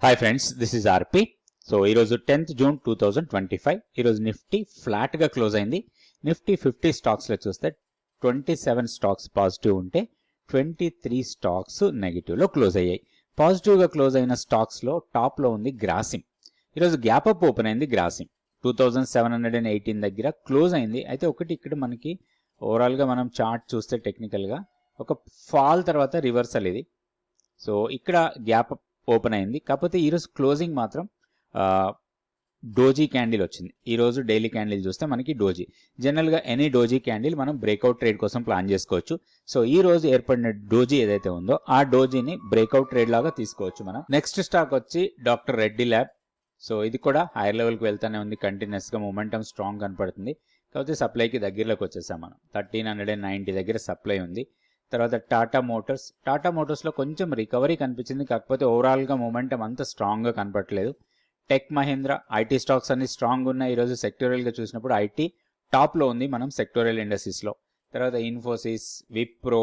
Hi friends, this is RP. So ఈరోజు 10th June 2025. ఈరోజు Nifty ఫ్లాట్గా క్లోజ్ అయింది. నిఫ్టీ 50 స్టాక్స్లో చూస్తే 27 స్టాక్స్ పాజిటివ్ ఉంటే 23 స్టాక్స్ నెగిటివ్లో క్లోజ్ అయ్యాయి. పాజిటివ్గా క్లోజ్ అయిన స్టాక్స్లో టాప్లో ఉంది గ్రాసిమ్. ఈరోజు గ్యాప్ అప్ ఓపెన్ అయింది. గ్రాసిమ్ 2718 దగ్గర క్లోజ్ అయింది. అయితే ఒకటి ఇక్కడ మనకి ఓవరాల్గా మనం చార్ట్ చూస్తే టెక్నికల్గా ఒక ఫాల్ తర్వాత రివర్సల్ ఇది. సో ఇక్కడ గ్యాప్ అప్ ఓపెన్ అయింది. కాకపోతే ఈరోజు క్లోజింగ్ మాత్రం డోజీ క్యాండిల్ వచ్చింది. ఈరోజు డైలీ క్యాండిల్ చూస్తే మనకి డోజీ, జనరల్గా ఎనీ డోజీ క్యాండిల్ మనం బ్రేక్అవుట్ ట్రేడ్ కోసం ప్లాన్ చేసుకోవచ్చు. సో ఈ రోజు ఏర్పడిన డోజీ ఏదైతే ఉందో ఆ డోజీని బ్రేక్అవుట్ ట్రేడ్ లాగా తీసుకోవచ్చు మనం. నెక్స్ట్ స్టాక్ వచ్చి డాక్టర్ రెడ్డి ల్యాబ్. సో ఇది కూడా హైయర్ లెవెల్కి వెళ్తూనే ఉంది. కంటిన్యూస్గా మొమెంటం స్ట్రాంగ్ కనపడుతుంది. కాకపోతే సప్లైకి దగ్గరలోకి వచ్చేసాం మనం. 1390 దగ్గర సప్లై ఉంది. తర్వాత టాటా మోటార్స్లో కొంచెం రికవరీ కనిపించింది. కాకపోతే ఓవరాల్గా మొమెంటం అంత స్ట్రాంగ్గా కనపడట్లేదు. టెక్ మహీంద్రా, ఐటీ స్టాక్స్ అన్ని స్ట్రాంగ్ ఉన్నాయి. ఈరోజు సెక్టోరియల్గా చూసినప్పుడు ఐటీ టాప్లో ఉంది మనం సెక్టోరియల్ ఇండస్ట్రీస్లో. తర్వాత ఇన్ఫోసిస్, విప్రో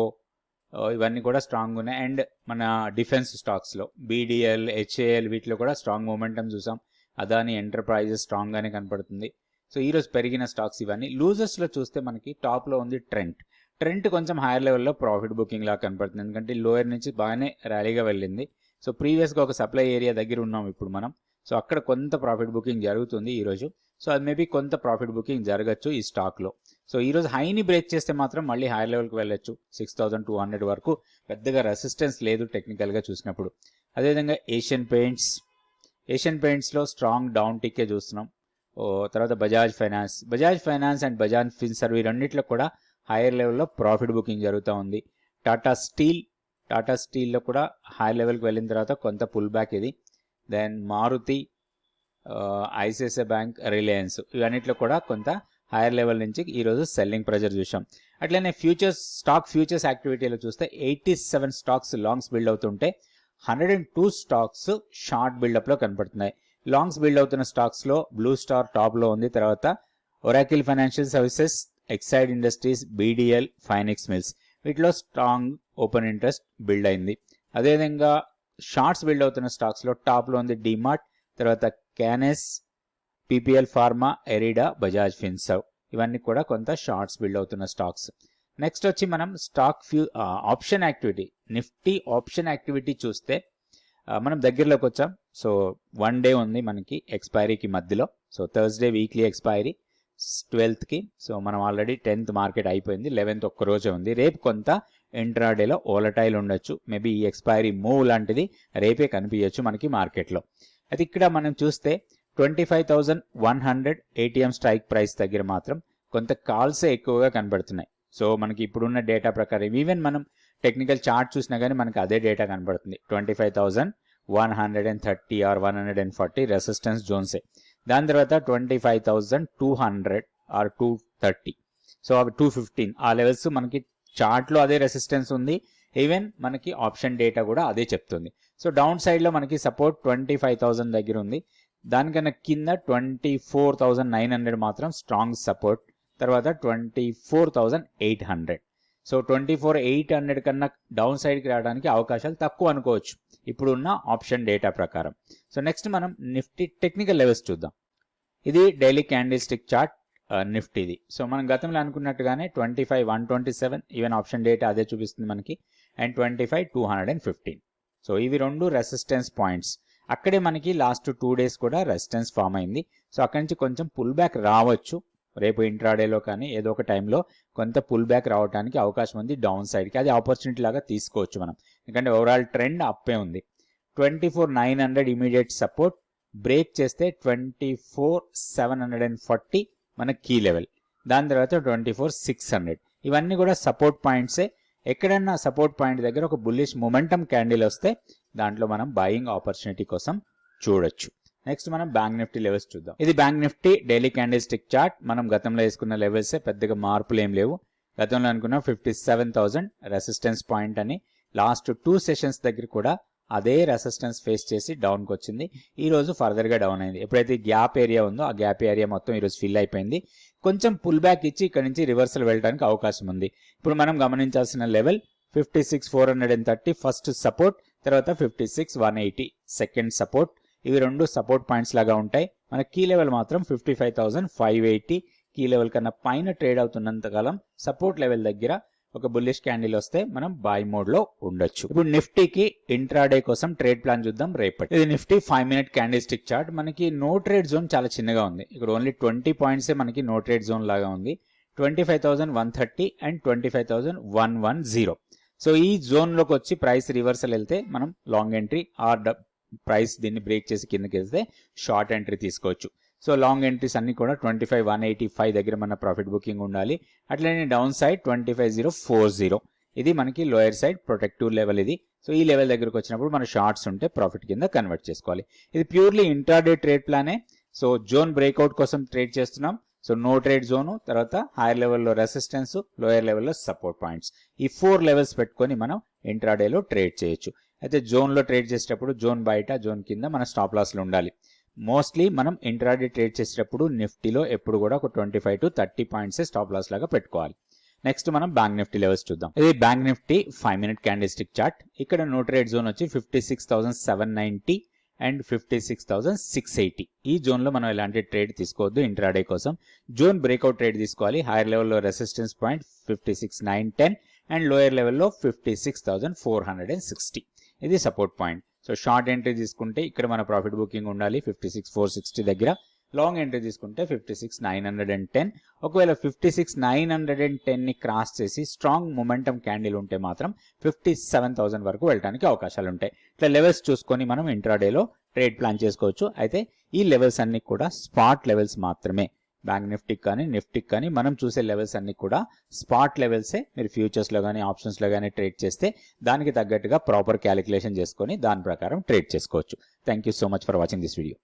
ఇవన్నీ కూడా స్ట్రాంగ్ ఉన్నాయి. అండ్ మన డిఫెన్స్ స్టాక్స్లో బీడీఎల్, హెచ్ఏఎల్ వీటిలో కూడా స్ట్రాంగ్ మొమెంటం చూసాం. అదాని ఎంటర్ప్రైజెస్ స్ట్రాంగ్గానే కనపడుతుంది. సో ఈరోజు పెరిగిన స్టాక్స్ ఇవన్నీ. లూజర్స్లో చూస్తే మనకి టాప్లో ఉంది ట్రెంట్ కొంచెం హైయర్ లెవెల్లో ప్రాఫిట్ బుకింగ్ లాగా కనపడుతుంది. ఎందుకంటే లోయర్ నుంచి బాగానే ర్యాలీగా వెళ్ళింది. సో ప్రీవియస్గా ఒక సప్లై ఏరియా దగ్గర ఉన్నాం ఇప్పుడు మనం. సో అక్కడ కొంత ప్రాఫిట్ బుకింగ్ జరుగుతుంది ఈరోజు. సో అది మేబీ కొంత ప్రాఫిట్ బుకింగ్ జరగచ్చు ఈ స్టాక్లో. సో ఈరోజు హైని బ్రేక్ చేస్తే మాత్రం మళ్ళీ హైయర్ లెవెల్కి వెళ్ళొచ్చు. 6200 వరకు పెద్దగా రెసిస్టెన్స్ లేదు టెక్నికల్గా చూసినప్పుడు. అదేవిధంగా ఏషియన్ పెయింట్స్లో స్ట్రాంగ్ డౌన్ టిక్కే చూస్తున్నాం. తర్వాత బజాజ్ ఫైనాన్స్ అండ్ బజాజ్ ఫిన్సర్వ్ ఈ రెండింటిలో కూడా హైయర్ లెవెల్లో ప్రాఫిట్ బుకింగ్ జరుగుతూ ఉంది. టాటా స్టీల్లో కూడా హైయర్ లెవెల్కి వెళ్ళిన తర్వాత కొంత పుల్ బ్యాక్ ఇది. Then Maruti, ICICI bank, Reliance ఇవన్నిట్లో కూడా కొంత హైయర్ లెవెల్ నుంచి ఈరోజు సెల్లింగ్ ప్రెజర్ చూసాం. అట్లనే స్టాక్ ఫ్యూచర్స్ యాక్టివిటీలో చూస్తే 87 స్టాక్స్ లాంగ్స్ బిల్డ్ అవుతుంటే 102 స్టాక్స్ షార్ట్ బిల్డప్లో కనపడుతున్నాయి. లాంగ్స్ బిల్డ్ అవుతున్న స్టాక్స్లో బ్లూ స్టార్ టాప్లో ఉంది. తర్వాత Oracle financial services, Exide industries, BDL, Phoenix mills వీటిలో స్ట్రాంగ్ ఓపెన్ ఇంట్రెస్ట్ బిల్డ్ అయింది. అదేవిధంగా షార్ట్స్ బిల్డ్ అవుతున్న స్టాక్స్లో టాప్లో ఉంది డిమార్ట్, తర్వాత క్యానెస్, పీపీఎల్ ఫార్మా, ఎరిడా, బజాజ్ ఫిన్సర్వ్ ఇవన్నీ కూడా కొంత షార్ట్స్ బిల్డ్ అవుతున్న స్టాక్స్. నెక్స్ట్ వచ్చి మనం option activity, Nifty option activity చూస్తే మనం దగ్గరలోకి వచ్చాం. సో 1 డే ఉంది మనకి ఎక్స్పైరీకి మధ్యలో. So Thursday weekly expiry 12th. So మనం ఆల్రెడీ 10th మార్కెట్ అయిపోయింది. 11th ఒక్క రోజే ఉంది. రేపు కొంత ఇంట్రాడేలో ఓలటైల్ ఉండొచ్చు. మేబీ ఈ ఎక్స్పైరీ మూవ్ లాంటిది రేపే కనిపించచ్చు మనకి మార్కెట్లో. అయితే ఇక్కడ మనం చూస్తే 25,100 ఏటీఎం స్ట్రైక్ ప్రైస్ దగ్గర మాత్రం కొంత కాల్సే ఎక్కువగా కనబడుతున్నాయి. సో మనకి ఇప్పుడున్న డేటా ప్రకారం ఈవెన్ మనం టెక్నికల్ చార్ట్ చూసినా కానీ మనకి అదే డేటా కనబడుతుంది. 25,130 ఆర్ 140 రెసిస్టెన్స్ జోన్సే. దాని తర్వాత 25,200 ఆర్ 230. సో అవి 215 ఆ లెవెల్స్ మనకి చార్ట్లో అదే రెసిస్టెన్స్ ఉంది. ఈవెన్ మనకి ఆప్షన్ డేటా కూడా అదే చెప్తుంది. సో డౌన్ సైడ్లో మనకి సపోర్ట్ 25,000 దగ్గర ఉంది. దానికన్నా కింద 24,900 మాత్రం స్ట్రాంగ్ సపోర్ట్. తర్వాత 24,800. సో 24,800 కన్నా డౌన్ సైడ్కి రావడానికి అవకాశాలు తక్కువ అనుకోవచ్చు ఇప్పుడున్న ఆప్షన్ డేటా ప్రకారం. సో నెక్స్ట్ మనం నిఫ్టీ టెక్నికల్ లెవెల్స్ చూద్దాం. ఇది డైలీ క్యాండిల్ స్టిక్ చార్ట్ నిఫ్టీది. సో మనం గతంలో అనుకున్నట్టుగానే 25,127 ఈవెన్ ఆప్షన్ డేటా అదే చూపిస్తుంది మనకి. అండ్ 25,215. సో ఇవి రెండు రెసిస్టెన్స్ పాయింట్స్. అక్కడే మనకి లాస్ట్ 2 days కూడా రెసిస్టెన్స్ ఫామ్ అయింది. సో అక్కడి నుంచి కొంచెం పుల్ బ్యాక్ రావచ్చు. రేపు ఇంట్రాడేలో కానీ ఏదో ఒక టైంలో కొంత పుల్ బ్యాక్ రావడానికి అవకాశం ఉంది డౌన్ సైడ్కి. అది ఆపర్చునిటీ లాగా తీసుకోవచ్చు మనం. ఎందుకంటే ఓవరాల్ ట్రెండ్ అప్పే ఉంది. 24,900 ఇమీడియట్ సపోర్ట్. బ్రేక్ చేస్తే 24,740 మన కీ లెవెల్. దాని తర్వాత 24,600 ఇవన్నీ కూడా సపోర్ట్ పాయింట్సే. ఎక్కడన్నా సపోర్ట్ పాయింట్ దగ్గర ఒక బుల్లిష్ మొమెంటం క్యాండిల్ వస్తే దాంట్లో మనం బయింగ్ ఆపర్చునిటీ కోసం చూడొచ్చు. నెక్స్ట్ మనం బ్యాంక్ నిఫ్టీ లెవెల్స్ చూద్దాం. ఇది bank Nifty daily candle stick chart. మనం గతంలో వేసుకున్న లెవెల్సే, పెద్దగా మార్పులు ఏం లేవు. గతంలో అనుకున్న 57,000 రెసిస్టెన్స్ పాయింట్ అని. లాస్ట్ 2 సెషన్స్ దగ్గర కూడా అదే రెసిస్టెన్స్ ఫేస్ చేసి డౌన్కి వచ్చింది. ఈ రోజు ఫర్దర్గా డౌన్ అయింది. ఎప్పుడైతే గ్యాప్ ఏరియా ఉందో ఆ గ్యాప్ ఏరియా మొత్తం ఈరోజు ఫిల్ అయిపోయింది. కొంచెం పుల్ బ్యాక్ ఇచ్చి ఇక్కడ నుంచి రివర్సల్ వెళ్ళడానికి అవకాశం ఉంది. ఇప్పుడు మనం గమనించాల్సిన లెవెల్ 56,430 ఫస్ట్ సపోర్ట్, తర్వాత 56 180 సెకండ్ సపోర్ట్. ఇవి రెండు సపోర్ట్ పాయింట్స్ లాగా ఉంటాయి. మన కీ లెవెల్ మాత్రం 55,580. కీ లెవెల్ కన్నా పైన ట్రేడ్ అవుతున్నంత కాలం సపోర్ట్ లెవెల్ దగ్గర ఒక బుల్లిష్ క్యాండిల్ వస్తే మనం బాయ్ మోడ్ లో ఉండొచ్చు. ఇప్పుడు నిఫ్టీకి ఇంట్రాడే కోసం ట్రేడ్ ప్లాన్ చూద్దాం రేపటి. ఇది Nifty 5 minute candle stick chart. మనకి నో ట్రేడ్ జోన్ చాలా చిన్నగా ఉంది. ఇక్కడ ఓన్లీ 20 పాయింట్స్ మనకి నో ట్రేడ్ జోన్ లాగా ఉంది. 25,130 అండ్ 25,110. సో ఈ జోన్ లోకి వచ్చి ప్రైస్ రివర్సల్ వెళ్తే మనం లాంగ్ ఎంట్రీ ఆర్ ప్రైస్ దీన్ని బ్రేక్ చేసి కిందకి వెళ్తే షార్ట్ ఎంట్రీ తీసుకోవచ్చు. సో లాంగ్ ఎంట్రీస్ అన్ని కూడా 25,185 దగ్గర మన ప్రాఫిట్ బుకింగ్ ఉండాలి. అట్లనే డౌన్ సైడ్ 25,040. ఇది మనకి లోయర్ సైడ్ ప్రొటెక్టివ్ లెవెల్ ఇది. సో ఈ లెవెల్ దగ్గరకు వచ్చినప్పుడు మన షార్ట్స్ ఉంటే ప్రాఫిట్ కింద కన్వర్ట్ చేసుకోవాలి. ఇది ప్యూర్లీ ఇంట్రాడే ట్రేడ్ ప్లానే. సో జోన్ బ్రేక్అవుట్ కోసం ట్రేడ్ చేస్తున్నాం. సో నో ట్రేడ్ జోను, తర్వాత హైయర్ లెవెల్లో రెసిస్టెన్స్, లోయర్ లెవెల్లో సపోర్ట్ పాయింట్స్, ఈ 4 లెవెల్స్ పెట్టుకొని మనం ఇంట్రాడేలో ట్రేడ్ చేయొచ్చు. అయితే జోన్లో ట్రేడ్ చేసేటప్పుడు జోన్ బయట జోన్ కింద మన స్టాప్ లాస్లు ఉండాలి. మోస్ట్లీ మనం ఇంట్రాడే ట్రేడ్ చేసేటప్పుడు నిఫ్టీలో ఎప్పుడు కూడా ఒక 25 to 30 పాయింట్స్ స్టాప్ లాస్ లాగా పెట్టుకోవాలి. నెక్స్ట్ మనం బ్యాంక్ నిఫ్టీ లెవెల్స్ చూద్దాం. ఇది bank Nifty 5 minute candle stick chart. ఇక్కడ నో ట్రేడ్ జోన్ వచ్చి 56,790 అండ్ 56,680. ఈ జోన్లో మనం ఎలాంటి ట్రేడ్ తీసుకోవద్దు. ఇంట్రాడే కోసం జోన్ బ్రేక్అవుట్ ట్రేడ్ తీసుకోవాలి. హైయర్ లెవెల్లో రెసిస్టెన్స్ పాయింట్ 56,910 అండ్ లోయర్ లెవెల్లో 56,460. ఇది support point. So short entry తీసుకుంటే ఇక్కడ మన ప్రాఫిట్ బుకింగ్ ఉండాలి 56,460 దగ్గర. లాంగ్ ఎంట్రీ తీసుకుంటే 56,910. ఒకవేళ 56,910 ని క్రాస్ చేసి స్ట్రాంగ్ మొమెంటం క్యాండిల్ ఉంటే మాత్రం 57,000 వరకు వెళ్ళడానికి అవకాశాలు ఉంటాయి. ఇట్లా లెవెల్స్ చూసుకొని మనం ఇంట్రాడేలో ట్రేడ్ ప్లాన్ చేసుకోవచ్చు. అయితే ఈ లెవెల్స్ అన్ని కూడా స్పాట్ లెవెల్స్ మాత్రమే. బ్యాంక్ నిఫ్టీకి కానీ నిఫ్టీకి కానీ మనం చూసే లెవెల్స్ అన్ని కూడా స్పాట్ లెవెల్సే. మీరు ఫ్యూచర్స్లో కానీ ఆప్షన్స్లో కానీ ట్రేడ్ చేస్తే దానికి తగ్గట్టుగా ప్రాపర్ క్యాలిక్యులేషన్ చేసుకొని దాని ప్రకారం ట్రేడ్ చేసుకోవచ్చు. Thank you so much for watching this video.